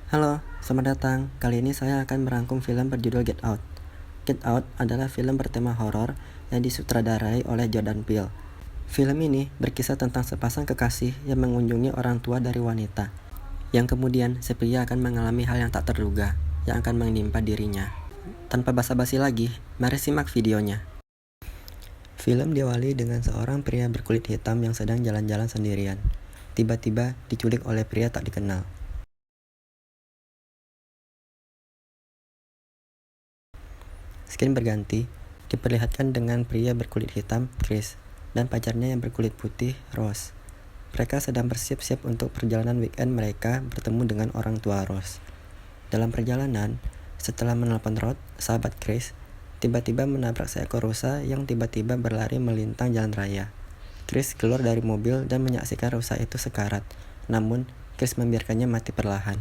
Halo, selamat datang. Kali ini saya akan merangkum film berjudul Get Out. Get Out adalah film bertema horor yang disutradarai oleh Jordan Peele. Film ini berkisah tentang sepasang kekasih yang mengunjungi orang tua dari wanita, yang kemudian si pria akan mengalami hal yang tak terduga yang akan menimpa dirinya. Tanpa basa-basi lagi, mari simak videonya. Film diawali dengan seorang pria berkulit hitam yang sedang jalan-jalan sendirian. Tiba-tiba diculik oleh pria tak dikenal. Skin berganti, diperlihatkan dengan pria berkulit hitam, Chris, dan pacarnya yang berkulit putih, Rose. Mereka sedang bersiap-siap untuk perjalanan weekend mereka bertemu dengan orang tua Rose. Dalam perjalanan, setelah menelpon Rod, sahabat Chris, tiba-tiba menabrak seekor rusa yang tiba-tiba berlari melintang jalan raya. Chris keluar dari mobil dan menyaksikan rusa itu sekarat, namun Chris membiarkannya mati perlahan.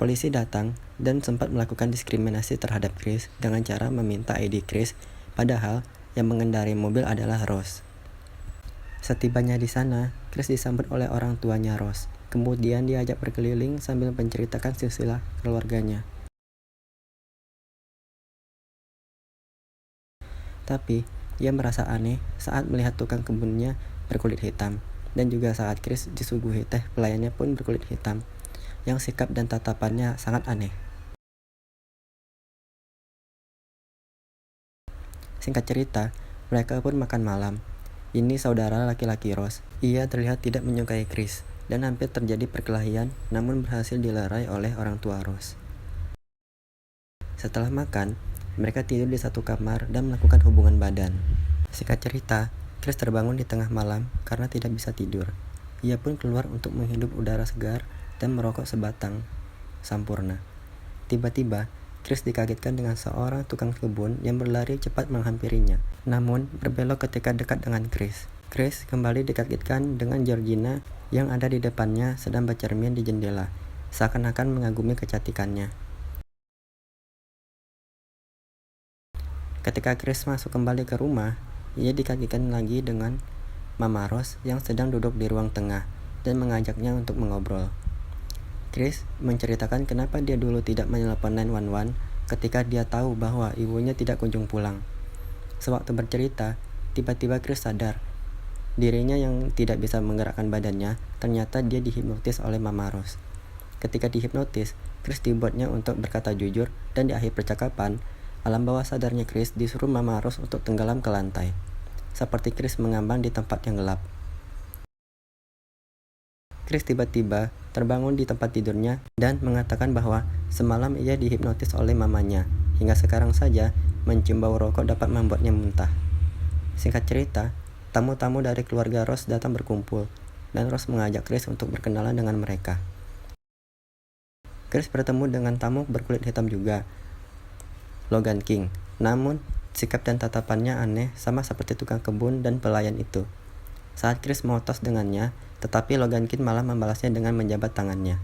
Polisi datang dan sempat melakukan diskriminasi terhadap Chris dengan cara meminta ID Chris, padahal yang mengendarai mobil adalah Rose. Setibanya di sana, Chris disambut oleh orang tuanya Rose. Kemudian diajak berkeliling sambil menceritakan silsilah keluarganya. Tapi, ia merasa aneh saat melihat tukang kebunnya berkulit hitam, dan juga saat Chris disuguhi teh, pelayannya pun berkulit hitam, yang sikap dan tatapannya sangat aneh. Singkat cerita, mereka pun makan malam. Ini saudara laki-laki Rose. Ia terlihat tidak menyukai Chris, dan hampir terjadi perkelahian, namun berhasil dilerai oleh orang tua Rose. Setelah makan, mereka tidur di satu kamar dan melakukan hubungan badan. Singkat cerita, Chris terbangun di tengah malam karena tidak bisa tidur. Ia pun keluar untuk menghirup udara segar dan merokok sebatang sampurna. Tiba-tiba, Chris dikagetkan dengan seorang tukang kebun yang berlari cepat menghampirinya, namun berbelok ketika dekat dengan Chris. Chris kembali dikagetkan dengan Georgina yang ada di depannya sedang bercermin di jendela, seakan-akan mengagumi kecantikannya. Ketika Chris masuk kembali ke rumah, ia dikagetkan lagi dengan Mama Rose yang sedang duduk di ruang tengah dan mengajaknya untuk mengobrol. Chris menceritakan kenapa dia dulu tidak menelpon 911 ketika dia tahu bahwa ibunya tidak kunjung pulang. Sewaktu bercerita, tiba-tiba Chris sadar. Dirinya yang tidak bisa menggerakkan badannya, ternyata dia dihipnotis oleh Mama Rose. Ketika dihipnotis, Chris dibuatnya untuk berkata jujur, dan di akhir percakapan, alam bawah sadarnya Chris disuruh Mama Rose untuk tenggelam ke lantai, seperti Chris mengambang di tempat yang gelap. Chris tiba-tiba terbangun di tempat tidurnya dan mengatakan bahwa semalam ia dihipnotis oleh mamanya. Hingga sekarang saja, mencium bau rokok dapat membuatnya muntah. Singkat cerita, tamu-tamu dari keluarga Rose datang berkumpul, dan Rose mengajak Chris untuk berkenalan dengan mereka. Chris bertemu dengan tamu berkulit hitam juga, Logan King. Namun, sikap dan tatapannya aneh, sama seperti tukang kebun dan pelayan itu. Saat Chris mau tos dengannya, tetapi Logan King malah membalasnya dengan menjabat tangannya.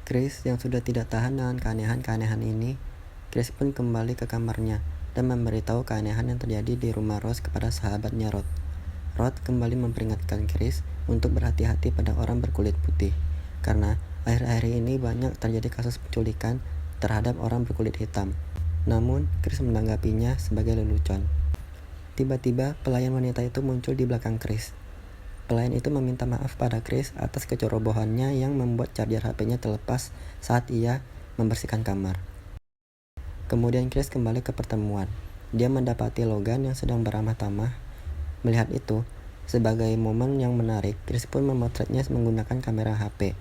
Chris yang sudah tidak tahan dengan keanehan-keanehan ini, Chris pun kembali ke kamarnya dan memberitahu keanehan yang terjadi di rumah Rose kepada sahabatnya Rod. Rod kembali memperingatkan Chris untuk berhati-hati pada orang berkulit putih, karena akhir-akhir ini banyak terjadi kasus penculikan terhadap orang berkulit hitam. Namun, Chris menanggapinya sebagai lelucon. Tiba-tiba, pelayan wanita itu muncul di belakang Chris. Pelayan itu meminta maaf pada Chris atas kecerobohannya yang membuat charger HP-nya terlepas saat ia membersihkan kamar. Kemudian Chris kembali ke pertemuan. Dia mendapati Logan yang sedang beramah tamah. Melihat itu, sebagai momen yang menarik, Chris pun memotretnya menggunakan kamera HP.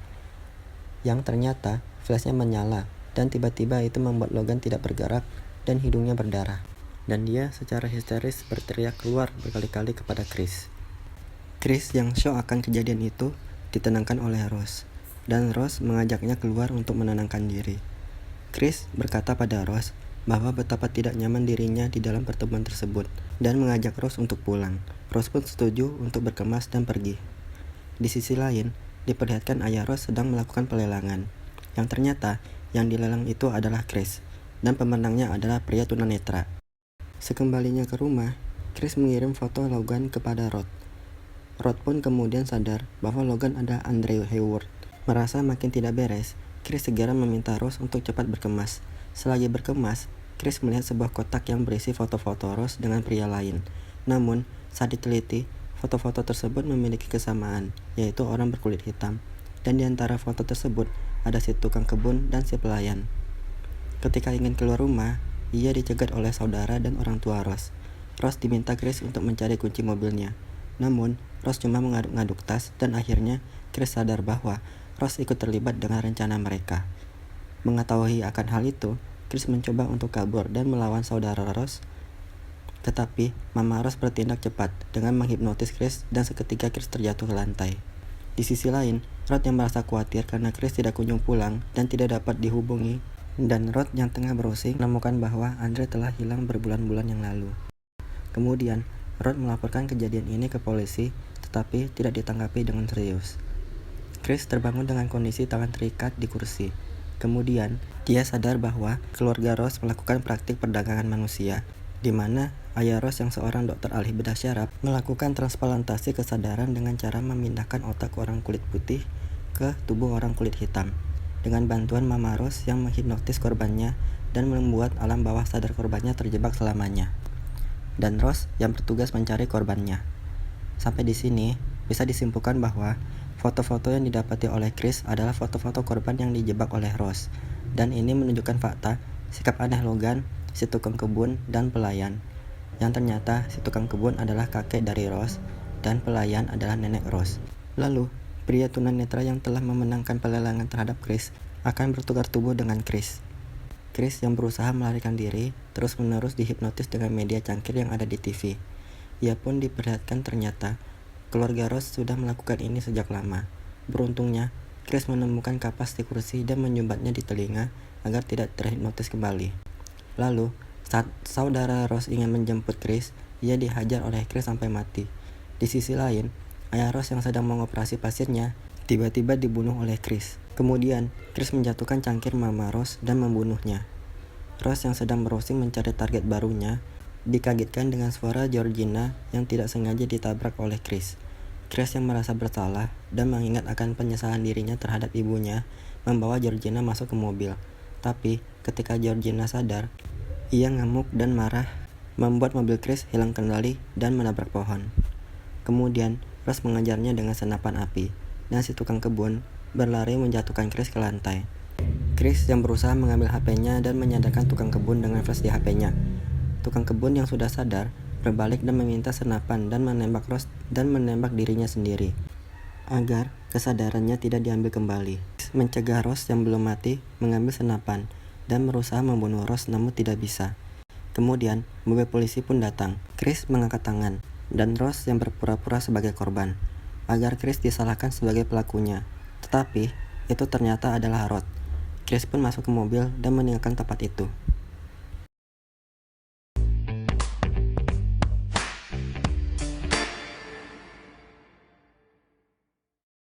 Yang ternyata, flashnya menyala, dan tiba-tiba itu membuat Logan tidak bergerak dan hidungnya berdarah. Dan dia secara histeris berteriak keluar berkali-kali kepada Chris. Chris yang shock akan kejadian itu ditenangkan oleh Rose, dan Rose mengajaknya keluar untuk menenangkan diri. Chris berkata pada Rose bahwa betapa tidak nyaman dirinya di dalam pertemuan tersebut, dan mengajak Rose untuk pulang. Rose pun setuju untuk berkemas dan pergi. Di sisi lain, diperlihatkan ayah Rose sedang melakukan pelelangan, yang ternyata yang dilelang itu adalah Chris, dan pemenangnya adalah pria tunanetra. Sekembalinya ke rumah, Chris mengirim foto Logan kepada Rod. Rod pun kemudian sadar bahwa Logan adalah Andrew Hayward. Merasa makin tidak beres, Chris segera meminta Rose untuk cepat berkemas. Selagi berkemas, Chris melihat sebuah kotak yang berisi foto-foto Rose dengan pria lain. Namun, saat diteliti, foto-foto tersebut memiliki kesamaan, yaitu orang berkulit hitam. Dan di antara foto tersebut, ada si tukang kebun dan si pelayan. Ketika ingin keluar rumah, ia dicegat oleh saudara dan orang tua Rose. Rose diminta Chris untuk mencari kunci mobilnya. Namun, Rose cuma mengaduk-ngaduk tas dan akhirnya Chris sadar bahwa Rose ikut terlibat dengan rencana mereka. Mengetahui akan hal itu, Chris mencoba untuk kabur dan melawan saudara Rose. Tetapi, Mama Rose bertindak cepat dengan menghipnotis Chris dan seketika Chris terjatuh ke lantai. Di sisi lain, Rod yang merasa khawatir karena Chris tidak kunjung pulang dan tidak dapat dihubungi, dan Rod yang tengah browsing menemukan bahwa Andre telah hilang berbulan-bulan yang lalu. Kemudian, Rod melaporkan kejadian ini ke polisi, tetapi tidak ditanggapi dengan serius. Chris terbangun dengan kondisi tangan terikat di kursi. Kemudian, dia sadar bahwa keluarga Rose melakukan praktik perdagangan manusia, di mana ayah Rose yang seorang dokter ahli bedah syaraf melakukan transplantasi kesadaran dengan cara memindahkan otak orang kulit putih ke tubuh orang kulit hitam, dengan bantuan Mama Rose yang menghipnotis korbannya dan membuat alam bawah sadar korbannya terjebak selamanya. Dan Rose yang bertugas mencari korbannya. Sampai di sini, bisa disimpulkan bahwa foto-foto yang didapati oleh Chris adalah foto-foto korban yang dijebak oleh Rose, dan ini menunjukkan fakta, sikap aneh Logan, si tukang kebun, dan pelayan. Yang ternyata si tukang kebun adalah kakek dari Rose, dan pelayan adalah nenek Rose. Lalu, pria tunanetra yang telah memenangkan pelelangan terhadap Chris akan bertukar tubuh dengan Chris. Chris yang berusaha melarikan diri, terus-menerus dihipnotis dengan media cangkir yang ada di TV. Ia pun diperlihatkan ternyata keluarga Rose sudah melakukan ini sejak lama. Beruntungnya, Chris menemukan kapas di kursi dan menyumbatnya di telinga agar tidak terhipnotis kembali. Lalu, saat saudara Rose ingin menjemput Chris, ia dihajar oleh Chris sampai mati. Di sisi lain, ayah Rose yang sedang mengoperasi pasiennya tiba-tiba dibunuh oleh Chris. Kemudian, Chris menjatuhkan cangkir Mama Rose dan membunuhnya. Rose yang sedang browsing mencari target barunya dikagetkan dengan suara Georgina yang tidak sengaja ditabrak oleh Chris. Chris yang merasa bersalah dan mengingat akan penyesalan dirinya terhadap ibunya membawa Georgina masuk ke mobil. Tapi ketika Georgina sadar, ia ngamuk dan marah, membuat mobil Chris hilang kendali dan menabrak pohon. Kemudian Rose mengejarnya dengan senapan api, dan si tukang kebun berlari menjatuhkan Chris ke lantai. Chris yang berusaha mengambil HP-nya dan menyadarkan tukang kebun dengan flash di HP-nya. Tukang kebun yang sudah sadar berbalik dan meminta senapan dan menembak Rose dan menembak dirinya sendiri agar kesadarannya tidak diambil kembali. Mencegah Rose yang belum mati mengambil senapan dan berusaha membunuh Rose namun tidak bisa. Kemudian mobil polisi pun datang. Chris mengangkat tangan dan Rose yang berpura-pura sebagai korban agar Chris disalahkan sebagai pelakunya. Tetapi itu ternyata adalah Rod. Chris pun masuk ke mobil dan meninggalkan tempat itu.